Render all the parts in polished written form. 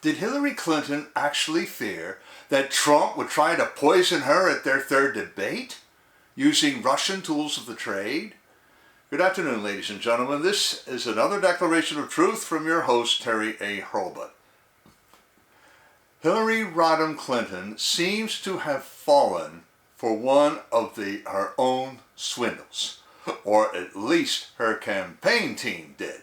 Did Hillary Clinton actually fear that Trump would try to poison her at their third debate using Russian tools of the trade? Good afternoon, ladies and gentlemen. This is another declaration of truth from your host, Terry A. Hurlbut. Hillary Rodham Clinton seems to have fallen for one of her own swindles, or at least her campaign team did.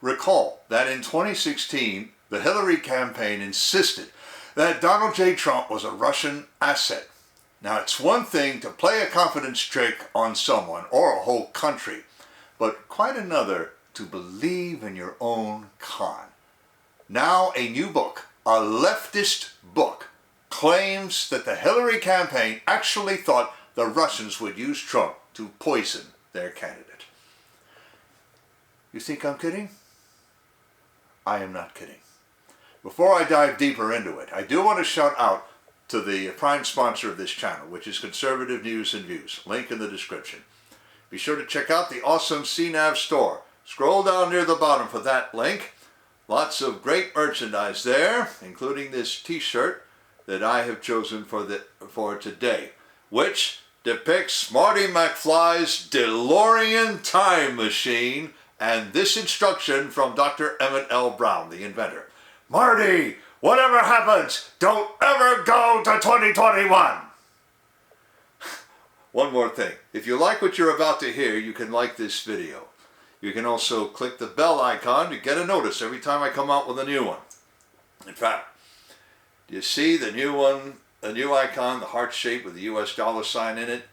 Recall that in 2016, the Hillary campaign insisted that Donald J. Trump was a Russian asset. Now, it's one thing to play a confidence trick on someone or a whole country, but quite another to believe in your own con. Now, a new book, a leftist book, claims that the Hillary campaign actually thought the Russians would use Trump to poison their candidate. You think I'm kidding? I am not kidding. Before I dive deeper into it, I do want to shout out to the prime sponsor of this channel, which is Conservative News and Views. Link in the description. Be sure to check out the awesome CNAV Store. Scroll down near the bottom for that link. Lots of great merchandise there, including this t-shirt that I have chosen for today, which depicts Marty McFly's DeLorean time machine and this instruction from Dr. Emmett L. Brown, the inventor. Marty, whatever happens, don't ever go to 2021. One more thing. If you like what you're about to hear, you can like this video. You can also click the bell icon to get a notice every time I come out with a new one. In fact, do you see the new one, the new icon, the heart shape with the US dollar sign in it?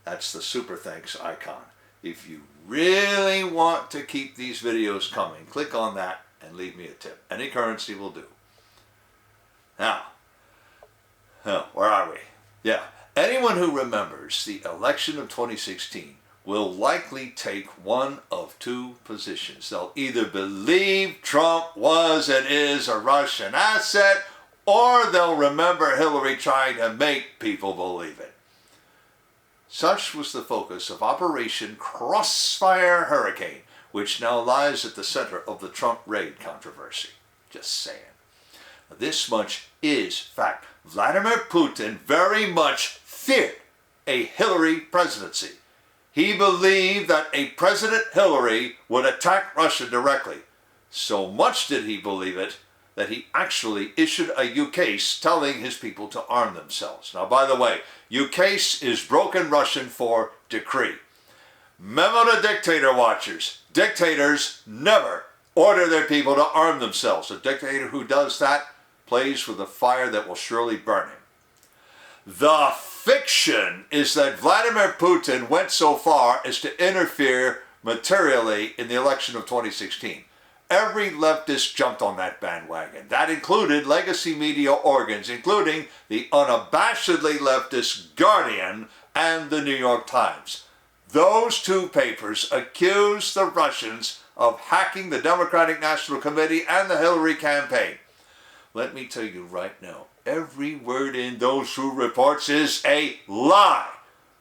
That's the super thanks icon. If you really want to keep these videos coming, click on that and leave me a tip. Any currency will do. Now, where are we? Yeah, anyone who remembers the election of 2016 will likely take one of two positions. They'll either believe Trump was and is a Russian asset, or they'll remember Hillary trying to make people believe it. Such was the focus of Operation Crossfire Hurricane, which now lies at the center of the Trump raid controversy. Just saying. This much is fact. Vladimir Putin very much feared a Hillary presidency. He believed that a President Hillary would attack Russia directly. So much did he believe it that he actually issued a ukase telling his people to arm themselves. Now, by the way, ukase is broken Russian for decree. Memo to dictator watchers. Dictators never order their people to arm themselves. A dictator who does that plays with a fire that will surely burn him. The fiction is that Vladimir Putin went so far as to interfere materially in the election of 2016. Every leftist jumped on that bandwagon. That included legacy media organs, including the unabashedly leftist Guardian and the New York Times. Those two papers accused the Russians of hacking the Democratic National Committee and the Hillary campaign. Let me tell you right now, every word in those two reports is a lie.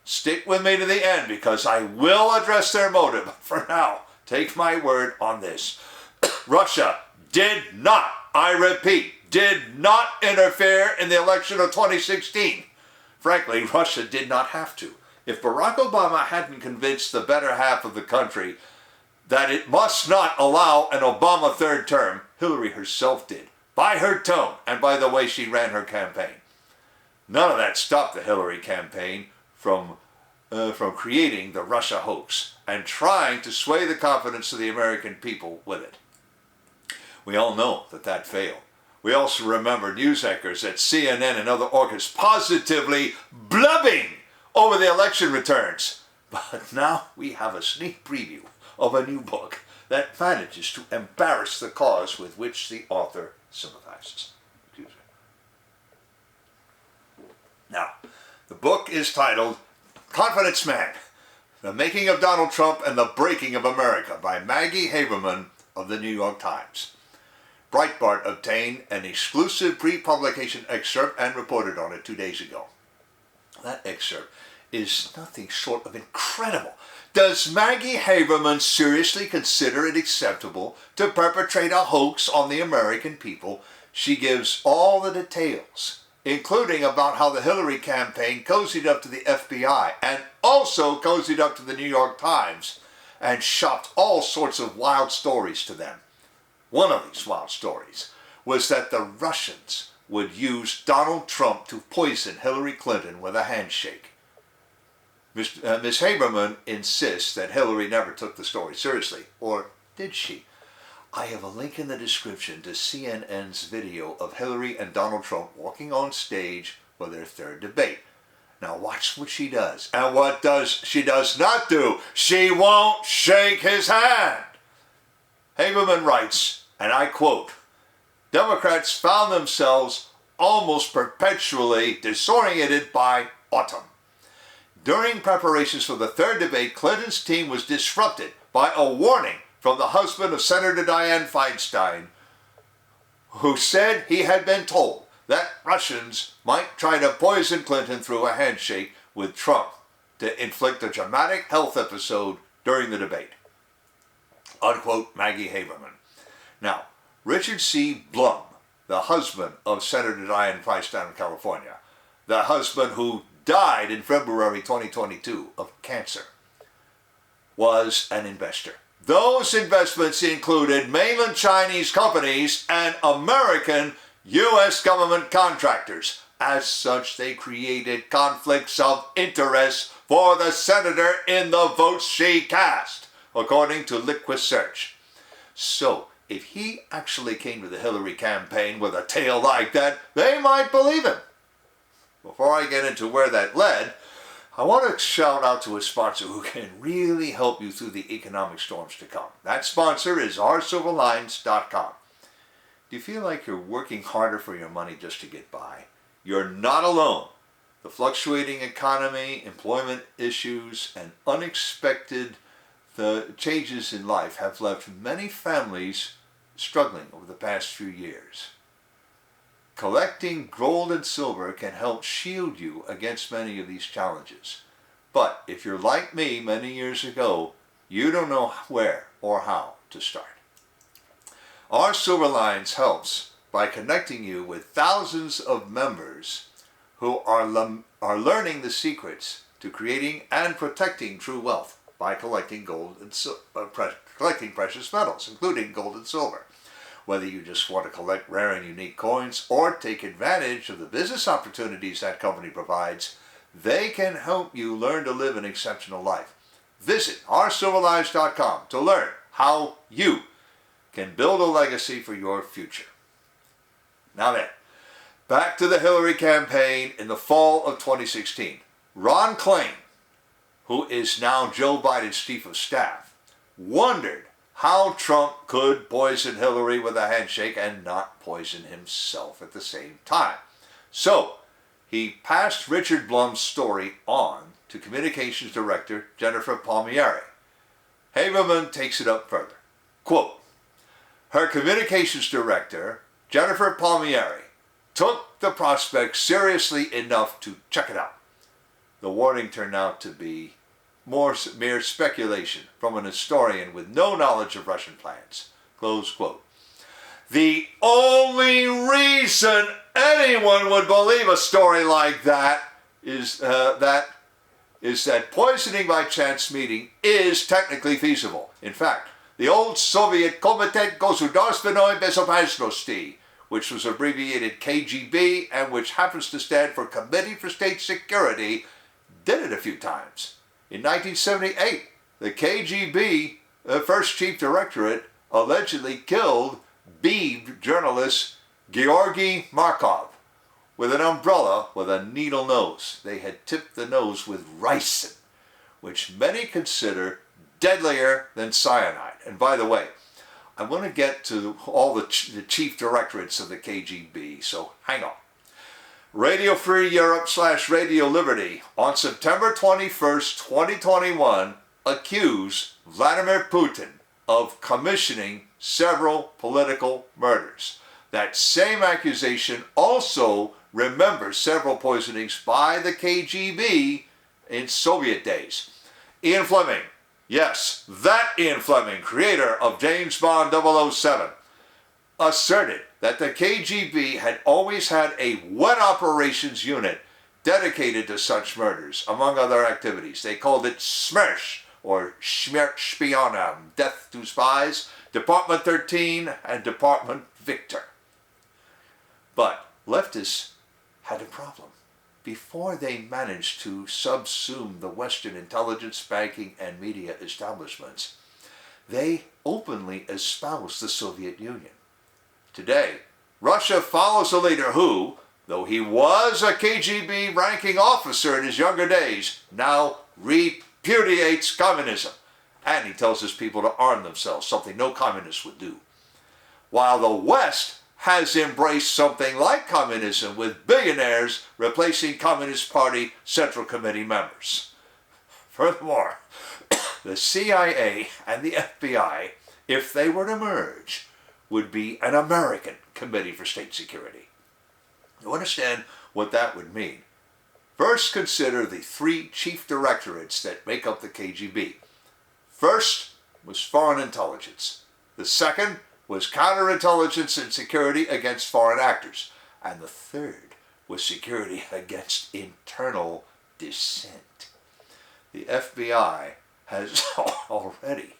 Stick with me to the end because I will address their motive. For now, take my word on this. Russia did not, I repeat, did not interfere in the election of 2016. Frankly, Russia did not have to. If Barack Obama hadn't convinced the better half of the country that it must not allow an Obama third term, Hillary herself did, by her tone and by the way she ran her campaign. None of that stopped the Hillary campaign from creating the Russia hoax and trying to sway the confidence of the American people with it. We all know that failed. We also remember news anchors at CNN and other organs positively blubbing over the election returns. But now we have a sneak preview of a new book that manages to embarrass the cause with which the author sympathizes. Excuse me. Now, the book is titled Confidence Man, The Making of Donald Trump and the Breaking of America by Maggie Haberman of the New York Times. Breitbart obtained an exclusive pre-publication excerpt and reported on it 2 days ago. That excerpt is nothing short of incredible. Does Maggie Haberman seriously consider it acceptable to perpetrate a hoax on the American people She gives all the details, including about how the Hillary campaign cozied up to the FBI and also cozied up to the New York Times and shopped all sorts of wild stories to them. One of these wild stories was that the Russians would use Donald Trump to poison Hillary Clinton with a handshake. Ms. Haberman insists that Hillary never took the story seriously, or did she? I have a link in the description to CNN's video of Hillary and Donald Trump walking on stage for their third debate. Now watch what she does. And what she does not do? She won't shake his hand. Haberman writes, and I quote, Democrats found themselves almost perpetually disoriented by autumn. During preparations for the third debate, Clinton's team was disrupted by a warning from the husband of Senator Dianne Feinstein, who said he had been told that Russians might try to poison Clinton through a handshake with Trump to inflict a dramatic health episode during the debate. Unquote, Maggie Haberman. Now, Richard C. Blum, the husband of Senator Dianne Feinstein of California, the husband who died in February 2022 of cancer, was an investor. Those investments included mainland Chinese companies and American U.S. government contractors. As such, they created conflicts of interest for the senator in the votes she cast, according to Liquid Search. So, if he actually came to the Hillary campaign with a tale like that, they might believe him. Before I get into where that led, I want to shout out to a sponsor who can really help you through the economic storms to come. That sponsor is oursilverlines.com. Do you feel like you're working harder for your money just to get by? You're not alone. The fluctuating economy, employment issues, and unexpected changes in life have left many families struggling over the past few years. Collecting gold and silver can help shield you against many of these challenges. But if you're like me many years ago, you don't know where or how to start. Our Silver Lines helps by connecting you with thousands of members who are learning the secrets to creating and protecting true wealth by collecting gold and collecting precious metals, including gold and silver. Whether you just want to collect rare and unique coins or take advantage of the business opportunities that company provides, they can help you learn to live an exceptional life. Visit oursilverlives.com to learn how you can build a legacy for your future. Now then, back to the Hillary campaign in the fall of 2016. Ron Klain, who is now Joe Biden's chief of staff, wondered how Trump could poison Hillary with a handshake and not poison himself at the same time. So, he passed Richard Blum's story on to Communications Director Jennifer Palmieri. Haberman takes it up further. Quote, her Communications Director, Jennifer Palmieri, took the prospect seriously enough to check it out. The warning turned out to be mere speculation from an historian with no knowledge of Russian plans. Close quote. The only reason anyone would believe a story like that is that poisoning by chance meeting is technically feasible. In fact, the old Soviet Komitet Gosударственной Безопасности, which was abbreviated KGB and which happens to stand for Committee for State Security, did it a few times. In 1978, the KGB, first chief directorate, allegedly killed Beeb journalist Georgy Markov with an umbrella with a needle nose. They had tipped the nose with ricin, which many consider deadlier than cyanide. And by the way, I want to get to all the chief directorates of the KGB, so hang on. Radio Free Europe / Radio Liberty on September 21st, 2021 accused Vladimir Putin of commissioning several political murders. That same accusation also remembers several poisonings by the KGB in Soviet days. Ian Fleming, yes, that Ian Fleming, creator of James Bond 007, asserted that the KGB had always had a wet operations unit dedicated to such murders, among other activities. They called it SMERSH, or Schmerz Death to Spies, Department 13, and Department Victor. But leftists had a problem. Before they managed to subsume the Western intelligence, banking, and media establishments, they openly espoused the Soviet Union. Today, Russia follows a leader who, though he was a KGB ranking officer in his younger days, now repudiates communism. And he tells his people to arm themselves, something no communist would do. While the West has embraced something like communism, with billionaires replacing Communist Party Central Committee members. Furthermore, the CIA and the FBI, if they were to merge, would be an American Committee for State Security. You understand what that would mean? First, consider the three chief directorates that make up the KGB. First was foreign intelligence. The second was counterintelligence and security against foreign actors. And the third was security against internal dissent. The FBI has already,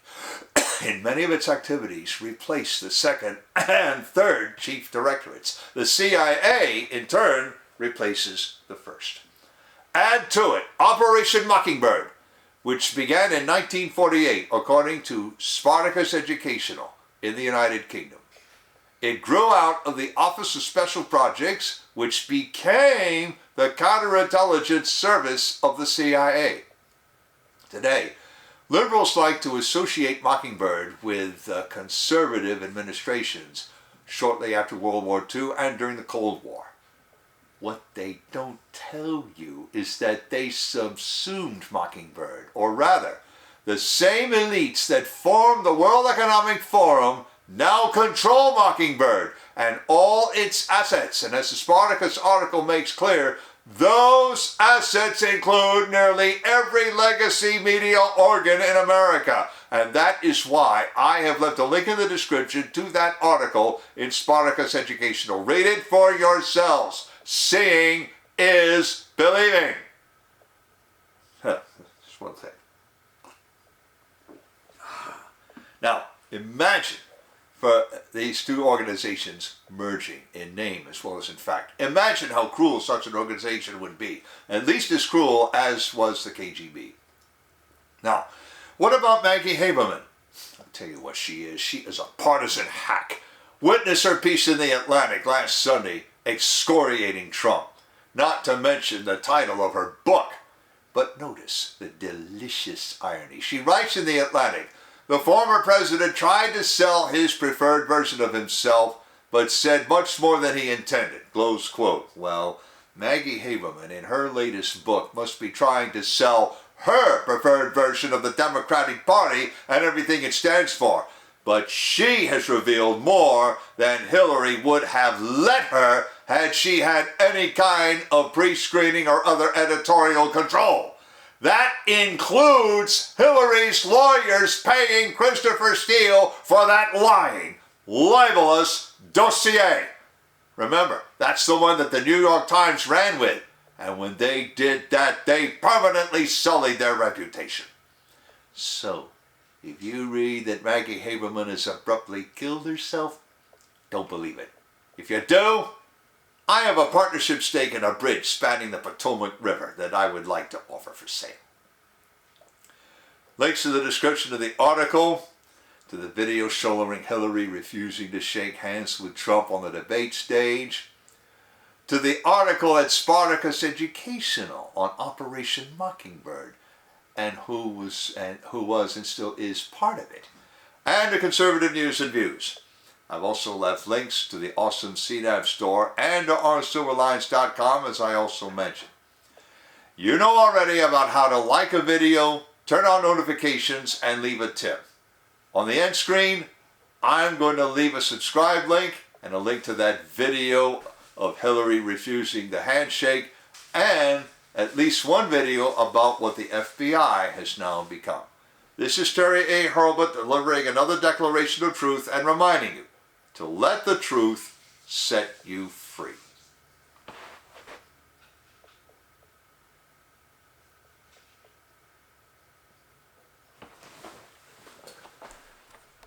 in many of its activities, replaced the second and third chief directorates. The CIA, in turn, replaces the first. Add to it Operation Mockingbird, which began in 1948, according to Spartacus Educational in the United Kingdom. It grew out of the Office of Special Projects, which became the counterintelligence service of the CIA. Today, liberals like to associate Mockingbird with conservative administrations shortly after World War II and during the Cold War. What they don't tell you is that they subsumed Mockingbird, or rather, the same elites that formed the World Economic Forum now control Mockingbird and all its assets. And as the Spartacus article makes clear, those assets include nearly every legacy media organ in America. And that is why I have left a link in the description to that article in Spartacus Educational. Read it for yourselves. Seeing is believing. Just one thing. Now, imagine for these two organizations merging in name as well as in fact. Imagine how cruel such an organization would be, at least as cruel as was the KGB. Now, what about Maggie Haberman? I'll tell you what she is. She is a partisan hack. Witness her piece in the Atlantic last Sunday excoriating Trump, not to mention the title of her book. But notice the delicious irony. She writes in the Atlantic, the former president tried to sell his preferred version of himself, but said much more than he intended. Close quote. Well, Maggie Haberman, in her latest book, must be trying to sell her preferred version of the Democratic Party and everything it stands for. But she has revealed more than Hillary would have let her had she had any kind of pre-screening or other editorial control. That includes Hillary's lawyers paying Christopher Steele for that lying, libelous dossier. Remember, that's the one that the New York Times ran with. And when they did that, they permanently sullied their reputation. So, if you read that Maggie Haberman has abruptly killed herself, don't believe it. If you do, I have a partnership stake in a bridge spanning the Potomac River that I would like to offer for sale. Links to the description of the article, to the video showing Hillary refusing to shake hands with Trump on the debate stage, to the article at Spartacus Educational on Operation Mockingbird, and who was and still is part of it, and to Conservative News and Views. I've also left links to the awesome CNAV Store and to oursilverlines.com, as I also mentioned. You know already about how to like a video, turn on notifications, and leave a tip. On the end screen, I'm going to leave a subscribe link and a link to that video of Hillary refusing the handshake, and at least one video about what the FBI has now become. This is Terry A. Hurlbut delivering another declaration of truth and reminding you to let the truth set you free.